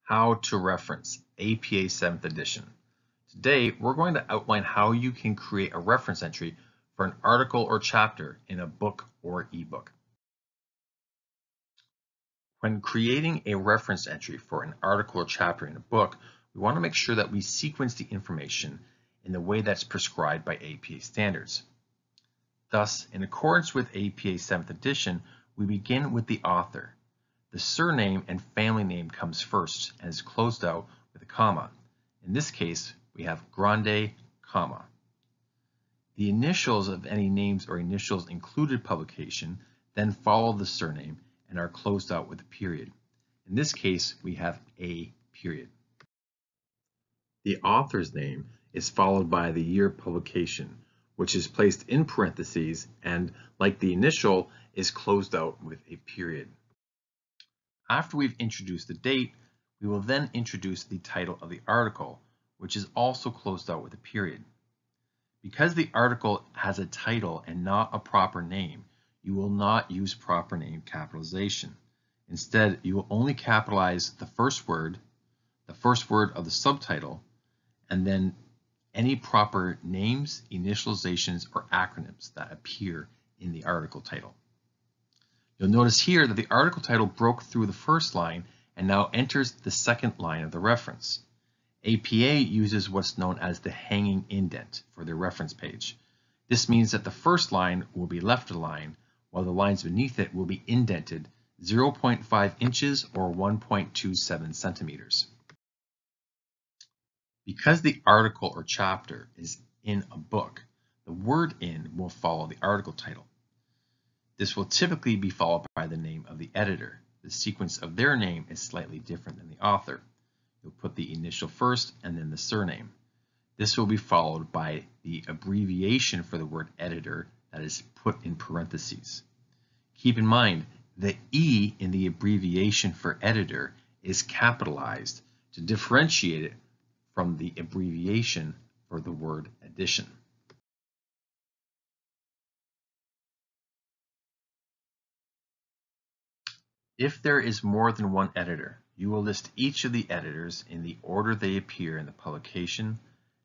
How to reference APA 7th edition. Today, we're going to outline how you can create a reference entry for an article or chapter in a book or ebook. When creating a reference entry for an article or chapter in a book, we want to make sure that we sequence the information in the way that's prescribed by APA standards. Thus, in accordance with APA 7th edition, we begin with the author. The surname and family name comes first and is closed out with a comma. In this case, we have Grande, comma. The initials of any names or initials included publication then follow the surname and are closed out with a period. In this case, we have a period. The author's name is followed by the year of publication, which is placed in parentheses and, like the initial, is closed out with a period. After we've introduced the date, we will then introduce the title of the article, which is also closed out with a period. Because the article has a title and not a proper name, you will not use proper name capitalization. Instead, you will only capitalize the first word of the subtitle, and then any proper names, initializations, or acronyms that appear in the article title. You'll notice here that the article title broke through the first line and now enters the second line of the reference. APA uses what's known as the hanging indent for their reference page. This means that the first line will be left aligned, while the lines beneath it will be indented 0.5 inches or 1.27 centimeters. Because the article or chapter is in a book, the word "in" will follow the article title. This will typically be followed by the name of the editor. The sequence of their name is slightly different than the author. You'll put the initial first and then the surname. This will be followed by the abbreviation for the word editor that is put in parentheses. Keep in mind, the E in the abbreviation for editor is capitalized to differentiate it from the abbreviation for the word edition. If there is more than one editor, you will list each of the editors in the order they appear in the publication,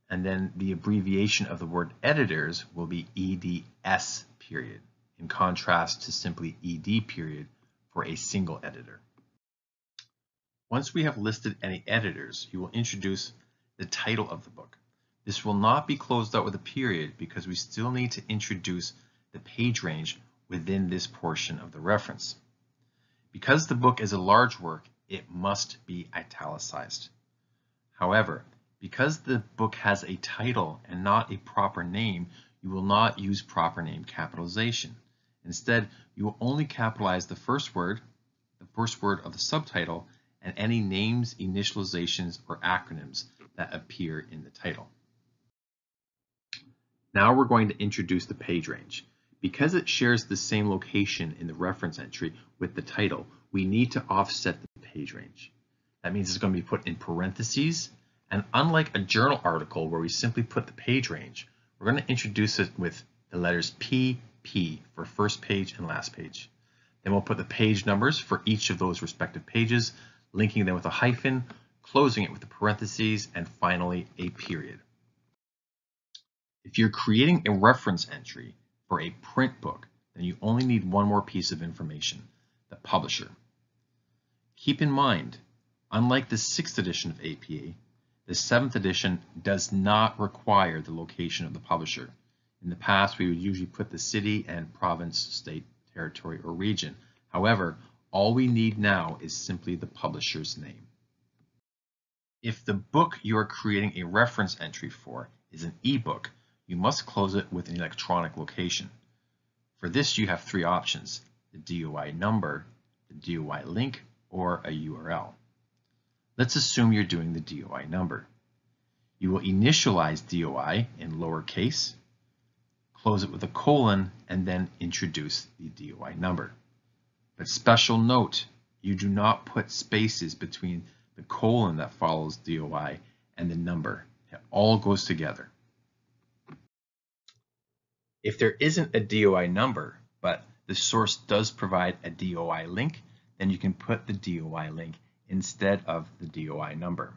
and then the abbreviation of the word editors will be EDS period, in contrast to simply ED period for a single editor. Once we have listed any editors, you will introduce the title of the book. This will not be closed out with a period because we still need to introduce the page range within this portion of the reference. Because the book is a large work, it must be italicized. However, because the book has a title and not a proper name, you will not use proper name capitalization. Instead, you will only capitalize the first word of the subtitle, and any names, initializations, or acronyms that appear in the title. Now we're going to introduce the page range. Because it shares the same location in the reference entry with the title, we need to offset the page range. That means it's going to be put in parentheses, and unlike a journal article where we simply put the page range, we're going to introduce it with the letters PP for first page and last page. Then we'll put the page numbers for each of those respective pages, linking them with a hyphen, closing it with the parentheses, and finally a period. If you're creating a reference entry for a print book, then you only need one more piece of information, the publisher. Keep in mind, unlike the 6th edition of APA, the 7th edition does not require the location of the publisher. In the past, we would usually put the city and province, state, territory, or region. However, all we need now is simply the publisher's name. If the book you are creating a reference entry for is an ebook, you must close it with an electronic location. For this, you have three options: the DOI number, the DOI link, or a URL. Let's assume you're doing the DOI number. You will initialize DOI in lowercase, close it with a colon, and then introduce the DOI number. But special note, you do not put spaces between the colon that follows DOI and the number. It all goes together. If there isn't a DOI number, but the source does provide a DOI link, then you can put the DOI link instead of the DOI number.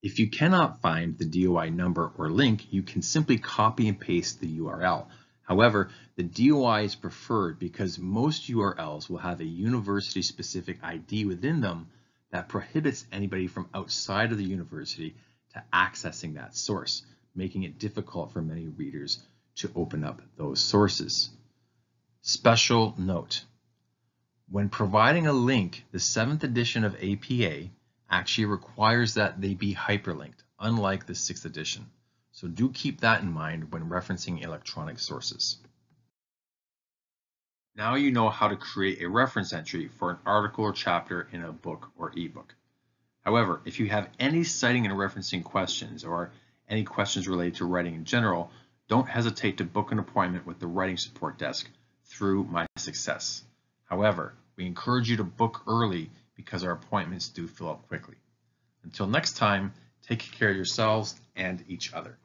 If you cannot find the DOI number or link, you can simply copy and paste the URL. However, the DOI is preferred because most URLs will have a university-specific ID within them that prohibits anybody from outside of the university to accessing that source, making it difficult for many readers to open up those sources. Special note: when providing a link, the 7th edition of APA actually requires that they be hyperlinked, unlike the 6th edition. So do keep that in mind when referencing electronic sources. Now you know how to create a reference entry for an article or chapter in a book or ebook. However, if you have any citing and referencing questions or any questions related to writing in general, don't hesitate to book an appointment with the Writing Support Desk through MySuccess. However, we encourage you to book early because our appointments do fill up quickly. Until next time, take care of yourselves and each other.